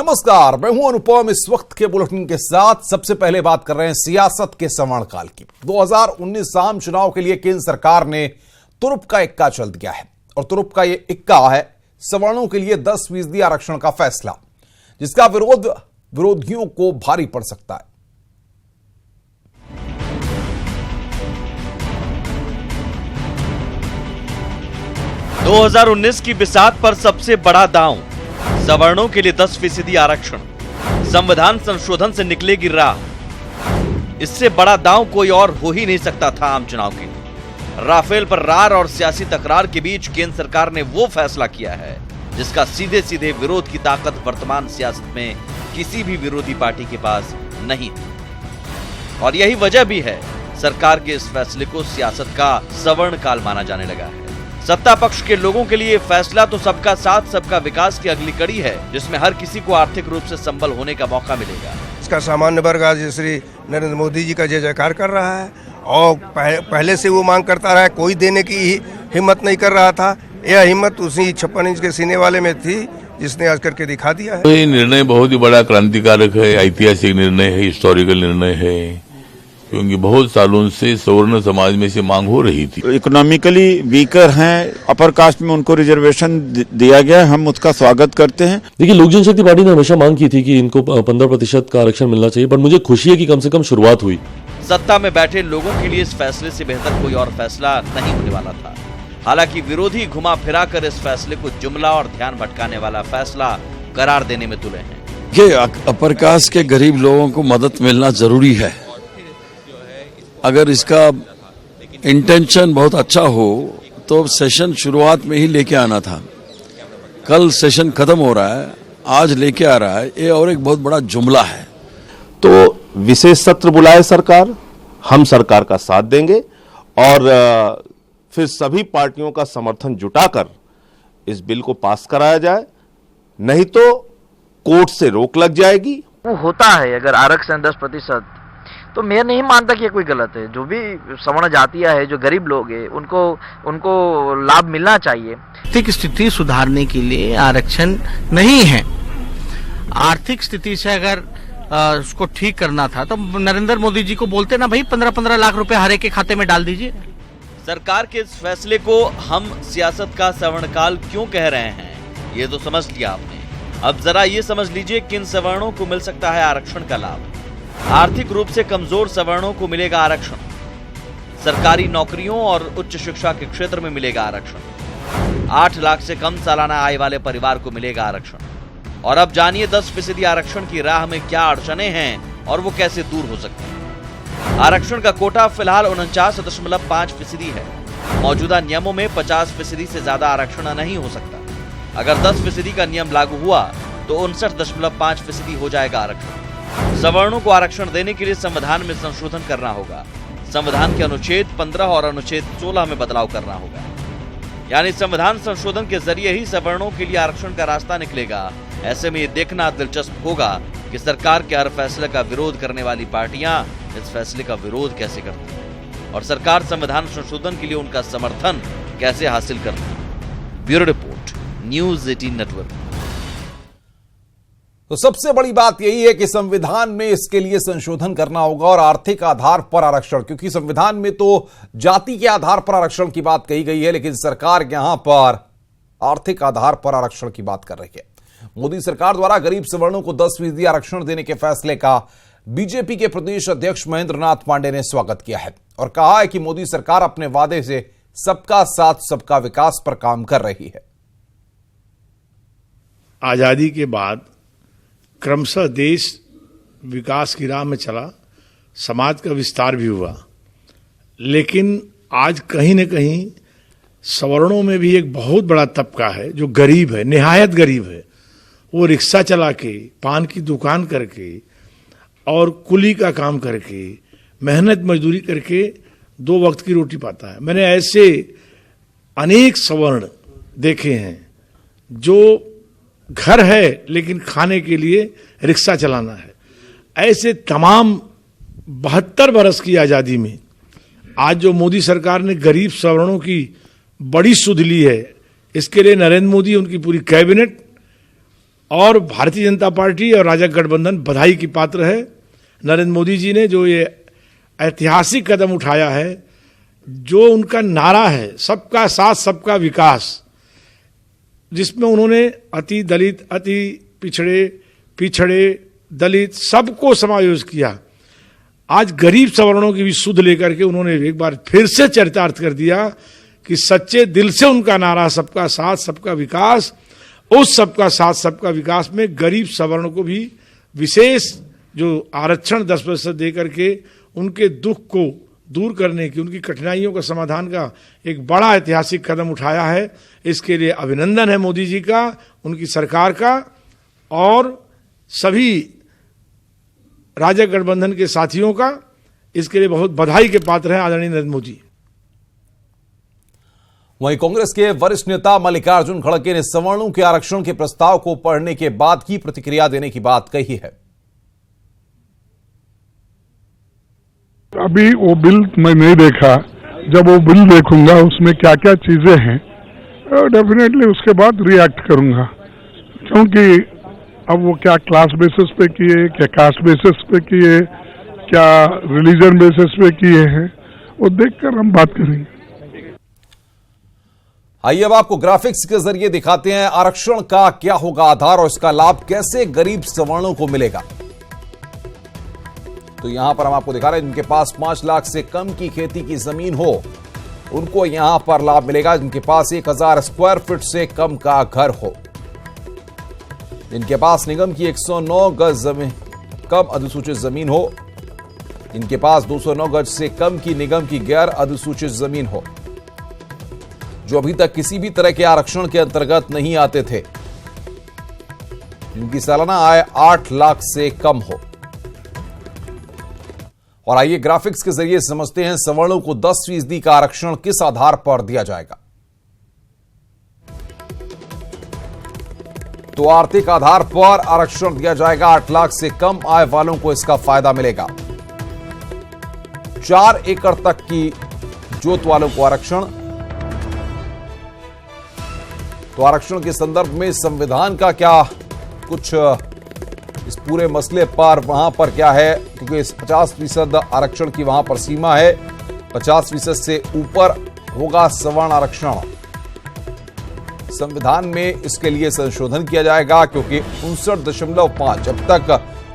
नमस्कार, मैं हूं अनुपम। इस वक्त के बुलेटिन के साथ सबसे पहले बात कर रहे हैं सियासत के संवरणकाल की। 2019 आम चुनाव के लिए केंद्र सरकार ने तुरुप का इक्का चल दिया है और तुरुप का ये इक्का है सवर्णों के लिए 10% आरक्षण का फैसला, जिसका विरोधियों को भारी पड़ सकता है। – 2019 की बिसात पर सबसे बड़ा दांव, सवर्णों के लिए 10% आरक्षण, संविधान संशोधन से निकलेगी राह। इससे बड़ा दांव कोई और हो ही नहीं सकता था आम चुनाव के लिए। राफेल पर रार और सियासी तकरार के बीच केंद्र सरकार ने वो फैसला किया है जिसका सीधे सीधे विरोध की ताकत वर्तमान सियासत में किसी भी विरोधी पार्टी के पास नहीं थी। और यही वजह भी है सरकार के इस फैसले को सियासत का सवर्ण काल माना जाने लगा है। सत्ता पक्ष के लोगों के लिए फैसला तो सबका साथ सबका विकास की अगली कड़ी है, जिसमें हर किसी को आर्थिक रूप से संबल होने का मौका मिलेगा। इसका सामान्य वर्ग आज श्री नरेंद्र मोदी जी का जय जयकार कर रहा है और पहले से वो मांग करता रहा है, कोई देने की हिम्मत नहीं कर रहा था। यह हिम्मत उसी 56 इंच के सीने वाले में थी जिसने आज करके दिखा दिया है। ये निर्णय बहुत ही बड़ा क्रांतिकारक है, ऐतिहासिक निर्णय है, हिस्टोरिकल निर्णय है, क्योंकि बहुत सालों से सवर्ण समाज में से मांग हो रही थी। इकोनॉमिकली वीकर हैं, अपर कास्ट में उनको रिजर्वेशन दिया गया, हम उसका स्वागत करते हैं। देखिए, लोक जनशक्ति पार्टी ने हमेशा मांग की थी कि इनको 15% का आरक्षण मिलना चाहिए, पर मुझे खुशी है कि कम से कम शुरुआत हुई। सत्ता में बैठे लोगों के लिए इस फैसले से बेहतर कोई और फैसला नहीं होने वाला था। हालांकि विरोधी घुमा फिरा कर इस फैसले को जुमला और ध्यान भटकाने वाला फैसला करार देने में तुले हैं। ये अपर कास्ट के गरीब लोगों को मदद मिलना जरूरी है। अगर इसका इंटेंशन बहुत अच्छा हो तो सेशन शुरुआत में ही लेके आना था। कल सेशन खत्म हो रहा है, आज लेके आ रहा है, ये और एक बहुत बड़ा जुमला है। तो विशेष सत्र बुलाए सरकार, हम सरकार का साथ देंगे और फिर सभी पार्टियों का समर्थन जुटाकर इस बिल को पास कराया जाए, नहीं तो कोर्ट से रोक लग जाएगी। वो होता है अगर आरक्षण 10%, तो मैं नहीं मानता कि ये कोई गलत है। जो भी सवर्ण जातियां है, जो गरीब लोग हैं, उनको लाभ मिलना चाहिए। आर्थिक स्थिति सुधारने के लिए आरक्षण नहीं है। आर्थिक स्थिति से अगर उसको ठीक करना था तो नरेंद्र मोदी जी को बोलते ना, भाई 15-15 लाख रुपए हर एक के खाते में डाल दीजिए। सरकार के इस फैसले को हम सियासत का सवर्णकाल क्यों कह रहे हैं, ये तो समझ लिया आपने। अब जरा ये समझ लीजिए किन सवर्णों को मिल सकता है आरक्षण का लाभ। आर्थिक रूप से कमजोर सवर्णों को मिलेगा आरक्षण, सरकारी नौकरियों और उच्च शिक्षा के क्षेत्र में मिलेगा आरक्षण, 8 लाख से कम सालाना आय वाले परिवार को मिलेगा आरक्षण। और अब जानिए 10% आरक्षण की राह में क्या अड़चने हैं और वो कैसे दूर हो सकती हैं। आरक्षण का कोटा फिलहाल 49.5% है। मौजूदा नियमों में 50% से ज्यादा आरक्षण नहीं हो सकता। अगर 10% का नियम लागू हुआ तो 59.5% हो जाएगा आरक्षण। सवर्णों को आरक्षण देने के लिए संविधान में संशोधन करना होगा। संविधान के अनुच्छेद 15 और अनुच्छेद 16 में बदलाव करना होगा। यानी संविधान संशोधन के जरिए ही सवर्णों के लिए आरक्षण का रास्ता निकलेगा। ऐसे में ये देखना दिलचस्प होगा कि सरकार के हर फैसले का विरोध करने वाली पार्टियां इस फैसले का विरोध कैसे करती हैं और सरकार संविधान संशोधन के लिए उनका समर्थन कैसे हासिल करती है। Bureau report, news 18 network. तो सबसे बड़ी बात यही है कि संविधान में इसके लिए संशोधन करना होगा और आर्थिक आधार पर आरक्षण, क्योंकि संविधान में तो जाति के आधार पर आरक्षण की बात कही गई है, लेकिन सरकार यहां पर आर्थिक आधार पर आरक्षण की बात कर रही है। मोदी सरकार द्वारा गरीब सवर्णों को 10% आरक्षण देने के फैसले का बीजेपी के प्रदेश अध्यक्ष महेंद्र नाथ पांडे ने स्वागत किया है और कहा है कि मोदी सरकार अपने वादे से सबका साथ सबका विकास पर काम कर रही है। आजादी के बाद क्रमशः देश विकास की राह में चला, समाज का विस्तार भी हुआ, लेकिन आज कहीं न कहीं सवर्णों में भी एक बहुत बड़ा तबका है जो गरीब है, निहायत गरीब है। वो रिक्शा चला के, पान की दुकान करके और कुली का काम करके, मेहनत मजदूरी करके 2 वक्त की रोटी पाता है। मैंने ऐसे अनेक सवर्ण देखे हैं जो घर है लेकिन खाने के लिए रिक्शा चलाना है। ऐसे तमाम 72 बरस की आज़ादी में आज जो मोदी सरकार ने गरीब सवर्णों की बड़ी सुध ली है, इसके लिए नरेंद्र मोदी, उनकी पूरी कैबिनेट और भारतीय जनता पार्टी और राजग गठबंधन बधाई की पात्र है। नरेंद्र मोदी जी ने जो ये ऐतिहासिक कदम उठाया है, जो उनका नारा है सबका साथ सबका विकास, जिसमें उन्होंने अति दलित, अति पिछड़े दलित सबको समायोजित किया। आज गरीब सवर्णों की भी सुध लेकर के उन्होंने एक बार फिर से चरितार्थ कर दिया कि सच्चे दिल से उनका नारा सबका साथ सबका विकास, उस सबका साथ सबका विकास में गरीब सवर्ण को भी विशेष जो आरक्षण 10% दे करके उनके दुख को दूर करने की, उनकी कठिनाइयों का समाधान का एक बड़ा ऐतिहासिक कदम उठाया है। इसके लिए अभिनंदन है मोदी जी का, उनकी सरकार का और सभी राजग गठबंधन के साथियों का। इसके लिए बहुत बधाई के पात्र हैं आदरणीय नरेंद्र मोदी। वहीं कांग्रेस के वरिष्ठ नेता मल्लिकार्जुन खड़गे ने सवर्णों के आरक्षण के प्रस्ताव को पढ़ने के बाद ही प्रतिक्रिया देने की बात कही है। अभी वो बिल मैं नहीं देखा, जब वो बिल देखूंगा उसमें क्या क्या चीजें हैं डेफिनेटली उसके बाद रिएक्ट करूंगा, क्योंकि अब वो क्या क्लास बेसिस पे किए, क्या कास्ट बेसिस पे किए, क्या रिलीजन बेसिस पे किए हैं, वो देखकर हम बात करेंगे। आइए अब आपको ग्राफिक्स के जरिए दिखाते हैं आरक्षण का क्या होगा आधार और इसका लाभ कैसे गरीब सवर्णों को मिलेगा। तो यहां पर हम आपको दिखा रहे हैं जिनके पास 5 लाख से कम की खेती की जमीन हो उनको यहां पर लाभ मिलेगा। जिनके पास 1000 स्क्वायर फीट से कम का घर हो, जिनके पास निगम की 109 गज जमीन कम अधिसूचित जमीन हो, जिनके पास 209 गज से कम की निगम की गैर अधिसूचित जमीन हो, जो अभी तक किसी भी तरह के आरक्षण के अंतर्गत नहीं आते थे, जिनकी सालाना आय 8 लाख से कम हो। और आइए ग्राफिक्स के जरिए समझते हैं सवर्णों को 10% का आरक्षण किस आधार पर दिया जाएगा। तो आर्थिक आधार पर आरक्षण दिया जाएगा। 8 लाख से कम आय वालों को इसका फायदा मिलेगा। 4 एकड़ तक की जोत वालों को आरक्षण। तो आरक्षण के संदर्भ में संविधान का क्या कुछ इस पूरे मसले पर वहां पर क्या है, क्योंकि 50% आरक्षण की वहां पर सीमा है। 50% से ऊपर होगा सवर्ण आरक्षण। संविधान में इसके लिए संशोधन किया जाएगा, क्योंकि 59.5 अब तक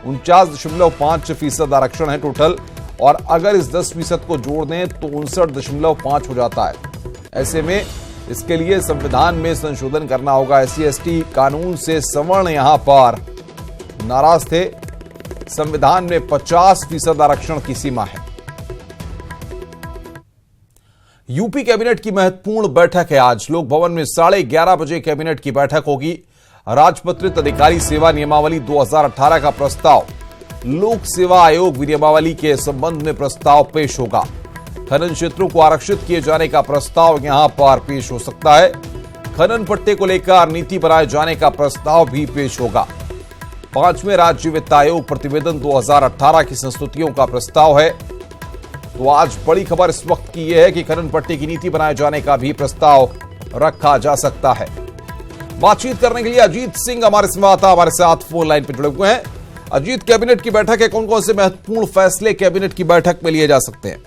49.5% आरक्षण है टोटल, और अगर इस 10% को जोड़ दें तो 59.5 हो जाता है। ऐसे में इसके लिए संविधान में संशोधन करना होगा। SC/ST कानून से सवर्ण यहां पर नाराज थे। संविधान में 50% आरक्षण की सीमा है। यूपी कैबिनेट की महत्वपूर्ण बैठक है आज। लोक भवन में 11:30 बजे कैबिनेट की बैठक होगी। राजपत्रित अधिकारी सेवा नियमावली 2018 का प्रस्ताव, लोक सेवा आयोग नियमावली के संबंध में प्रस्ताव पेश होगा। खनन क्षेत्रों को आरक्षित किए जाने का प्रस्ताव यहां पर पेश हो सकता है। खनन पट्टे को लेकर नीति बनाए जाने का प्रस्ताव भी पेश होगा। 5वें राज्य वित्त आयोग प्रतिवेदन 2018 की संस्तुतियों का प्रस्ताव है। तो आज बड़ी खबर इस वक्त की यह है कि खनन पट्टे की नीति बनाए जाने का भी प्रस्ताव रखा जा सकता है। बातचीत करने के लिए अजीत सिंह हमारे संवाददाता हमारे साथ फोन लाइन पर जुड़े हुए हैं। अजीत, कैबिनेट की बैठक है, कौन कौन से महत्वपूर्ण फैसले कैबिनेट की बैठक में लिए जा सकते हैं?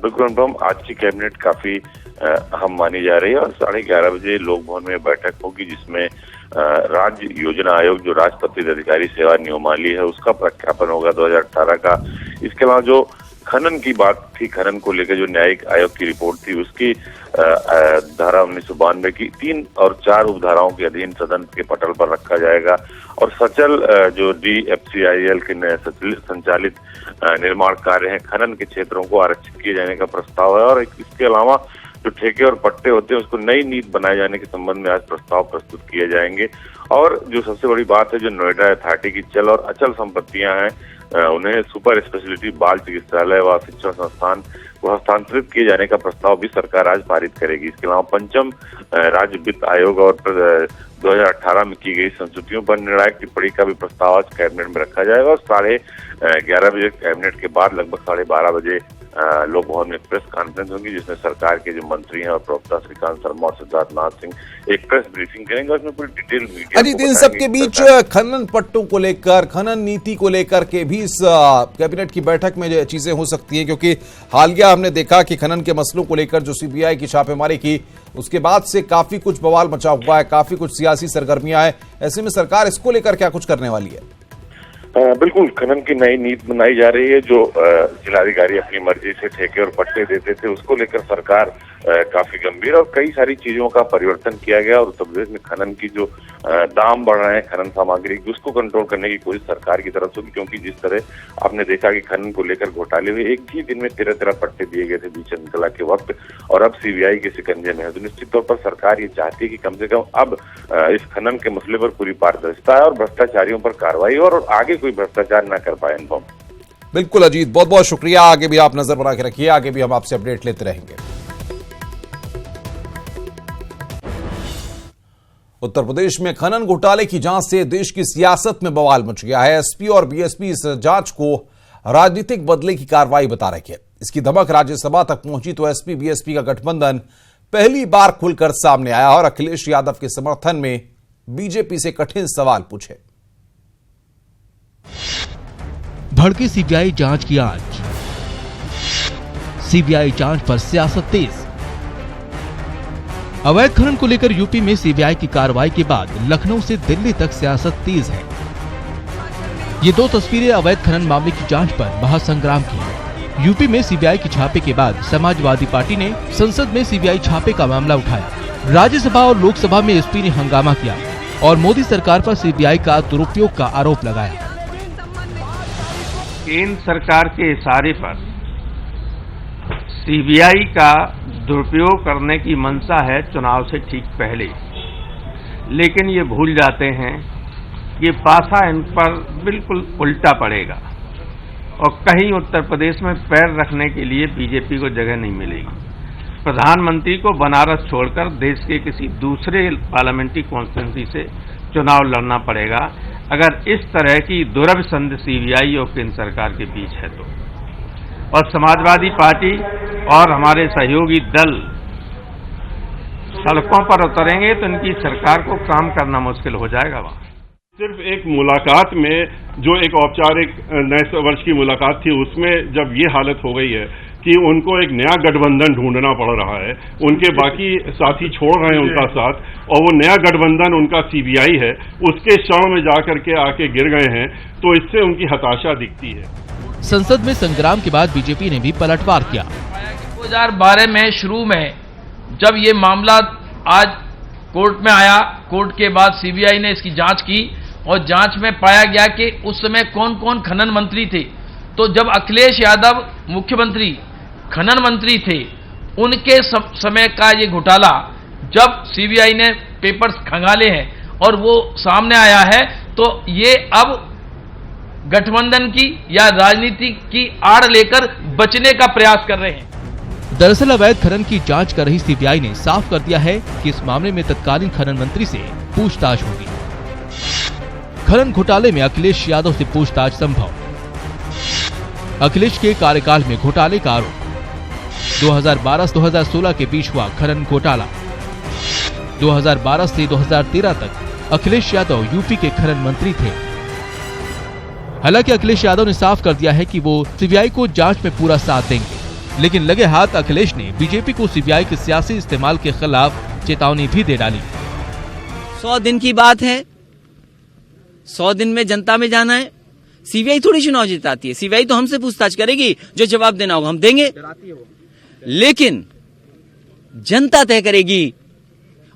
बिल्कुल अनुपम, आज की कैबिनेट काफी अहम मानी जा रही है और 11:30 बजे लोक भवन में बैठक होगी, जिसमें राज्य योजना आयोग जो राजपत्रित अधिकारी सेवा नियमावली है उसका प्रख्यापन होगा 2018 का। इसके अलावा जो खनन की बात थी, खनन को लेकर जो न्यायिक आयोग की रिपोर्ट थी उसकी धारा 1992 की 3 और 4 उपधाराओं के अधीन सदन के पटल पर रखा जाएगा। और सचल जो DFCIL के संचालित निर्माण कार्य हैं खनन के क्षेत्रों को आरक्षित किए जाने का प्रस्ताव है। और इसके अलावा जो ठेके और पट्टे होते हैं उसको नई नीति बनाए जाने के संबंध में आज प्रस्ताव प्रस्तुत किए जाएंगे। और जो सबसे बड़ी बात है, जो नोएडा अथॉरिटी की चल और अचल संपत्तियां हैं उन्हें सुपर स्पेशलिटी बाल चिकित्सालय व शिक्षण संस्थान को हस्तांतरित किए जाने का प्रस्ताव भी सरकार आज पारित करेगी। इसके अलावा 5वां राज्य वित्त आयोग और 2018 में की गई संस्तुतियों पर निर्णायक टिप्पणी का भी प्रस्ताव आज कैबिनेट में रखा जाएगा। और 11:30 बजे कैबिनेट के बाद लगभग 12:30 बजे लोक भवन में प्रेस कॉन्फ्रेंस होगी जिसमें सरकार के जो मंत्री हैं और प्रवक्ता श्रीकांत शर्मा और सिद्धार्थ नाथ सिंह एक प्रेस ब्रीफिंग करेंगे और उसमें पूरी डिटेल मीडिया अजीत, इन सबके बीच खनन पट्टों को लेकर, खनन नीति को लेकर के भी इस कैबिनेट की बैठक में जो चीजें हो सकती हैं, क्योंकि हालिया हमने देखा कि खनन के मसलों को लेकर जो सीबीआई की छापेमारी की उसके बाद से काफी कुछ बवाल मचा हुआ है, काफी कुछ सियासी सरगर्मियां हैं। ऐसे में सरकार इसको लेकर क्या कुछ करने वाली है? बिल्कुल, खनन की नई नीति बनाई जा रही है। जो जिलाधिकारी अपनी मर्जी से ठेके और पट्टे देते थे उसको लेकर सरकार काफी गंभीर और कई सारी चीजों का परिवर्तन किया गया और उत्तर प्रदेश में खनन की जो दाम बढ़ रहे हैं खनन सामग्री उसको कंट्रोल करने की कोशिश सरकार की तरफ से हुई, क्योंकि जिस तरह आपने देखा कि खनन को लेकर घोटाले हुए, एक ही दिन में 13 पट्टे दिए गए थे बीच इंकला के वक्त और अब सीबीआई के शिकंजे में है। तो निश्चित तौर पर सरकार ये चाहती है कि कम से कम अब इस खनन के मसले पर पूरी पारदर्शिता है और भ्रष्टाचारियों पर कार्रवाई और आगे कोई भ्रष्टाचार न कर पाए। अनुभव बिल्कुल अजीत, बहुत बहुत शुक्रिया। आगे भी आप नजर बना के रखिए, आगे भी हम आपसे अपडेट लेते रहेंगे। उत्तर प्रदेश में खनन घोटाले की जांच से देश की सियासत में बवाल मच गया है। एसपी और बीएसपी इस जांच को राजनीतिक बदले की कार्रवाई बता रहे हैं। इसकी धमक राज्यसभा तक पहुंची तो एसपी बीएसपी का गठबंधन पहली बार खुलकर सामने आया और अखिलेश यादव के समर्थन में बीजेपी से कठिन सवाल पूछे। भड़की सीबीआई जांच की आंच, सीबीआई जांच पर सियासत तेज। अवैध खनन को लेकर यूपी में सीबीआई की कार्रवाई के बाद लखनऊ से दिल्ली तक सियासत तेज है। ये दो तस्वीरें अवैध खनन मामले की जांच पर महासंग्राम की। यूपी में सीबीआई के छापे के बाद समाजवादी पार्टी ने संसद में सीबीआई छापे का मामला उठाया। राज्यसभा और लोकसभा में एसपी ने हंगामा किया और मोदी सरकार पर सीबीआई का दुरुपयोग का आरोप लगाया। केंद्र सरकार के इशारे पर सीबीआई का दुरुपयोग करने की मंशा है चुनाव से ठीक पहले, लेकिन ये भूल जाते हैं ये पासा इन पर बिल्कुल उल्टा पड़ेगा और कहीं उत्तर प्रदेश में पैर रखने के लिए बीजेपी को जगह नहीं मिलेगी। प्रधानमंत्री को बनारस छोड़कर देश के किसी दूसरे पार्लियामेंट्री कॉन्स्टिट्यूंसी से चुनाव लड़ना पड़ेगा अगर इस तरह की दुरभिसंध सीबीआई और केंद्र सरकार के बीच है तो। और समाजवादी पार्टी और हमारे सहयोगी दल सड़कों पर उतरेंगे तो इनकी सरकार को काम करना मुश्किल हो जाएगा। वहाँ सिर्फ एक मुलाकात में, जो एक औपचारिक नए वर्ष की मुलाकात थी, उसमें जब ये हालत हो गई है कि उनको एक नया गठबंधन ढूंढना पड़ रहा है, उनके बाकी साथी छोड़ रहे हैं उनका साथ और वो नया गठबंधन उनका सीबीआई है, उसके शरण में जाकर के आके गिर गए हैं, तो इससे उनकी हताशा दिखती है। संसद में संग्राम के बाद बीजेपी ने भी पलटवार किया। 2012 में शुरू में जब ये मामला आज कोर्ट में आया, कोर्ट के बाद सीबीआई ने इसकी जांच की और जांच में पाया गया कि उस समय कौन कौन खनन मंत्री थे। तो जब अखिलेश यादव मुख्यमंत्री खनन मंत्री थे, उनके समय का ये घोटाला जब सीबीआई ने पेपर्स खंगाले हैं और वो सामने आया है, तो ये अब गठबंधन की या राजनीति की आड़ लेकर बचने का प्रयास कर रहे हैं। दरअसल अवैध खनन की जांच कर रही सीबीआई ने साफ कर दिया है कि इस मामले में तत्कालीन खनन मंत्री से पूछताछ होगी। खनन घोटाले में अखिलेश यादव से पूछताछ संभव। अखिलेश के कार्यकाल में घोटाले का आरोप। 2012 से 2016 के बीच हुआ खनन घोटाला। 2012 से 2013 तक अखिलेश यादव यूपी के खनन मंत्री थे। हालांकि अखिलेश यादव ने साफ कर दिया है कि वो सीबीआई को जांच में पूरा साथ देंगे, लेकिन लगे हाथ अखिलेश ने बीजेपी को सीबीआई के सियासी इस्तेमाल के खिलाफ चेतावनी भी दे डाली। 100 दिन की बात है, 100 दिन में जनता में जाना है। सीबीआई थोड़ी चुनाव जिताती है, सीबीआई तो हमसे पूछताछ करेगी, जो जवाब देना होगा हम देंगे, लेकिन जनता तय करेगी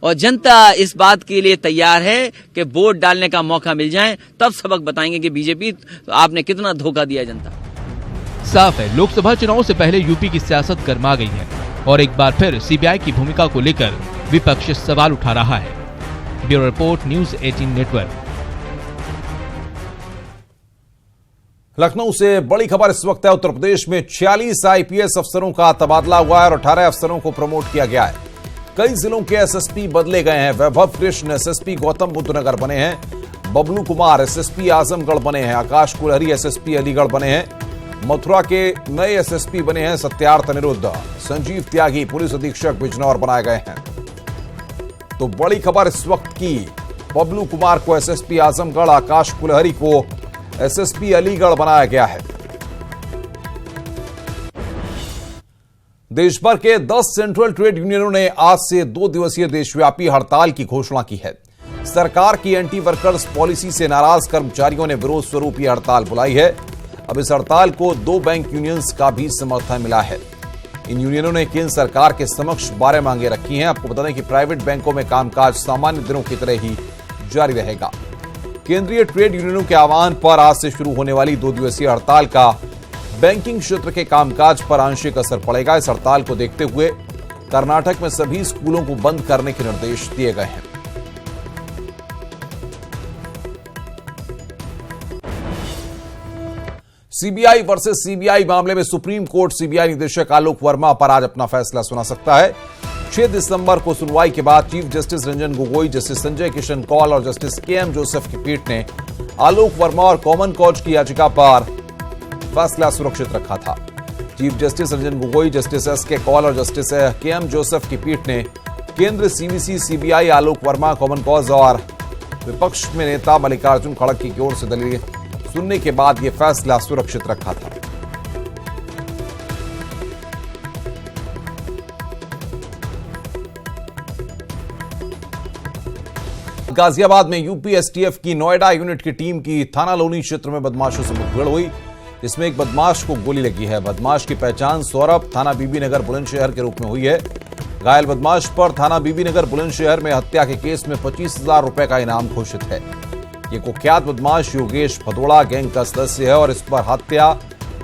और जनता इस बात के लिए तैयार है कि वोट डालने का मौका मिल जाए तब सबक बताएंगे कि बीजेपी आपने कितना धोखा दिया जनता। साफ है, लोकसभा चुनाव से पहले यूपी की सियासत गर्मा गई है और एक बार फिर सीबीआई की भूमिका को लेकर विपक्ष सवाल उठा रहा है। Bureau report, news 18 network. Lucknow से बड़ी खबर इस वक्त है। उत्तर प्रदेश में 46 आईपीएस अफसरों का तबादला हुआ है और 18 अफसरों को प्रमोट किया गया है। कई जिलों के एसएसपी बदले गए हैं। वैभव कृष्ण एसएसपी गौतम बुद्ध नगर बने हैं। बबलू कुमार एसएसपी आजमगढ़ बने हैं। आकाश कुलहरी एसएसपी अलीगढ़ बने हैं। मथुरा के नए एसएसपी बने हैं सत्यार्थ अनिरुद्ध। संजीव त्यागी पुलिस अधीक्षक बिजनौर बनाए गए हैं। तो बड़ी खबर इस वक्त की, बबलू कुमार को एसएसपी आजमगढ़, आकाश कुलहरी को एसएसपी अलीगढ़ बनाया गया है। देश भर के 10 सेंट्रल ट्रेड यूनियनों ने आज से 2 दिवसीय देशव्यापी हड़ताल की घोषणा की है। सरकार की एंटी वर्कर्स पॉलिसी से नाराज कर्मचारियों ने विरोध स्वरूप यह हड़ताल बुलाई है। अब इस हड़ताल को 2 बैंक यूनियंस का भी समर्थन मिला है। इन यूनियनों ने केंद्र सरकार के समक्ष 12 मांगे रखी हैं। आपको बता दें कि प्राइवेट बैंकों में कामकाज सामान्य दिनों की तरह ही जारी रहेगा। केंद्रीय ट्रेड यूनियनों के आह्वान पर आज से शुरू होने वाली 2 दिवसीय हड़ताल का बैंकिंग क्षेत्र के कामकाज पर आंशिक असर पड़ेगा। इस हड़ताल को देखते हुए कर्नाटक में सभी स्कूलों को बंद करने के निर्देश दिए गए हैं। सीबीआई वर्सेस सीबीआई मामले में सुप्रीम कोर्ट सीबीआई निदेशक आलोक वर्मा पर आज अपना फैसला सुना सकता है। 6 दिसंबर को सुनवाई के बाद chief justice Ranjan Gogoi, justice Sanjay Kishan Kaul और जस्टिस केएम जोसेफ की पीठ ने आलोक वर्मा और कॉमन कॉज की याचिका पर फैसला सुरक्षित रखा था। Chief justice Ranjan Gogoi, justice SK Kaul और जस्टिस केएम जोसेफ की पीठ ने केंद्र, CVC, CBI, Alok Verma, common cause और विपक्ष में नेता मल्लिकार्जुन खड़गे की ओर से दलीलें सुनने के बाद यह फैसला सुरक्षित रखा था। गाजियाबाद में यूपी एसटीएफ की नोएडा यूनिट की टीम की थाना लोनी क्षेत्र में बदमाशों से मुठभेड़ हुई। इसमें एक बदमाश को गोली लगी है। बदमाश की पहचान सौरभ, थाना बीबीनगर बुलंदशहर के रूप में हुई है। घायल बदमाश पर थाना बीबीनगर बुलंदशहर में हत्या के केस में 25,000 रुपए का इनाम घोषित है। ये कुख्यात बदमाश योगेश भदोड़ा गैंग का सदस्य है और इस पर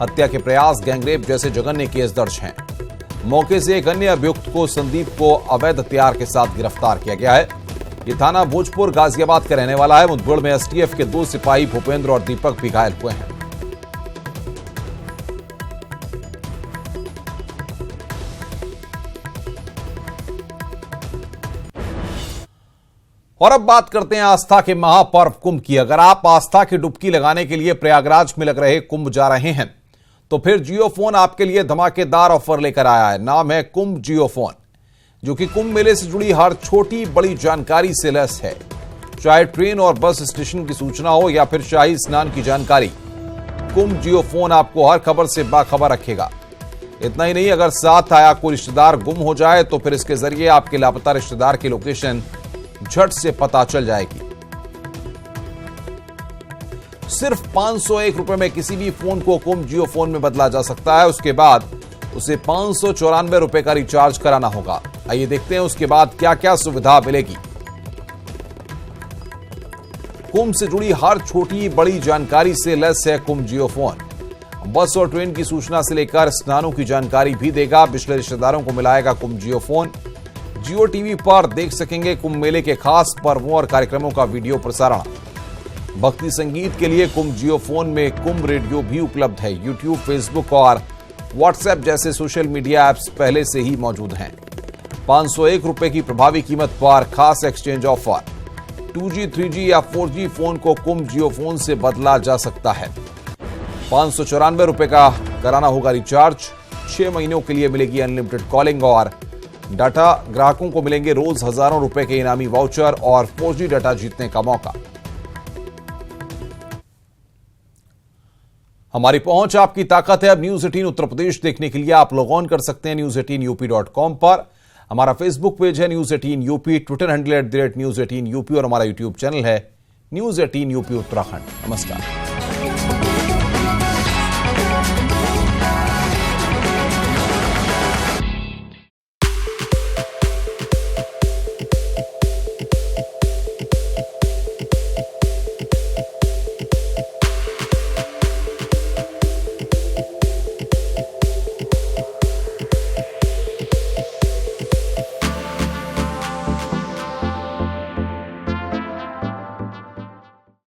हत्या के प्रयास, गैंगरेप जैसे जघन्य केस दर्ज हैं। मौके से एक अन्य अभियुक्त को, संदीप को अवैध हथियार के साथ गिरफ्तार किया गया है। ये थाना भोजपुर गाजियाबाद का रहने वाला है। मुठभेड़ में एसटीएफ के 2 सिपाही भूपेंद्र और दीपक भी घायल हुए हैं। और अब बात करते हैं आस्था के महापर्व कुंभ की। अगर आप आस्था की डुबकी लगाने के लिए प्रयागराज में लग रहे कुंभ जा रहे हैं तो फिर जियोफोन आपके लिए धमाकेदार ऑफर लेकर आया है। नाम है कुंभ जियोफोन, जो कि कुंभ मेले से जुड़ी हर छोटी बड़ी जानकारी से लैस है। चाहे ट्रेन और बस स्टेशन की सूचना हो या फिर शाही स्नान की जानकारी, कुंभ जियोफोन आपको हर खबर से बाखबर रखेगा। इतना ही नहीं, अगर साथ आया कोई रिश्तेदार गुम हो जाए तो फिर इसके जरिए आपके लापता रिश्तेदार की लोकेशन झट से पता चल जाएगी। सिर्फ 501 रुपए में किसी भी फोन को कुंभ जियोफोन में बदला जा सकता है। उसके बाद उसे 594 रुपए का रिचार्ज कराना होगा। आइए देखते हैं उसके बाद क्या क्या सुविधा मिलेगी। कुंभ से जुड़ी हर छोटी बड़ी जानकारी से लैस है कुंभ जियोफोन। बस और ट्रेन की सूचना से लेकर स्नानों की जानकारी भी देगा। पिछले रिश्तेदारों को मिलाएगा कुंभ जियोफोन। जियो टीवी पर देख सकेंगे कुंभ मेले के खास पर्वों और कार्यक्रमों का वीडियो प्रसारण। भक्ति संगीत के लिए कुंभ जियोफोन में कुंभ रेडियो भी उपलब्ध है। यूट्यूब, फेसबुक और व्हाट्सएप जैसे सोशल मीडिया ऐप्स पहले से ही मौजूद हैं। 501 रुपए की प्रभावी कीमत पर खास एक्सचेंज ऑफर। 2G, 3G या 4G फोन को कुंभ जियोफोन से बदला जा सकता है। 594 रुपए का कराना होगा रिचार्ज। 6 महीनों के लिए मिलेगी अनलिमिटेड कॉलिंग और डाटा। ग्राहकों को मिलेंगे रोज हजारों रुपए के इनामी वाउचर और 4G डाटा जीतने का मौका। हमारी पहुंच आपकी ताकत है। अब न्यूज 18 उत्तर प्रदेश देखने के लिए आप लॉग ऑन कर सकते हैं news18up.com पर। हमारा फेसबुक पेज है news 18 UP, Twitter handle @news18up और हमारा यूट्यूब चैनल है न्यूज 18 यूपी उत्तराखंड। नमस्कार।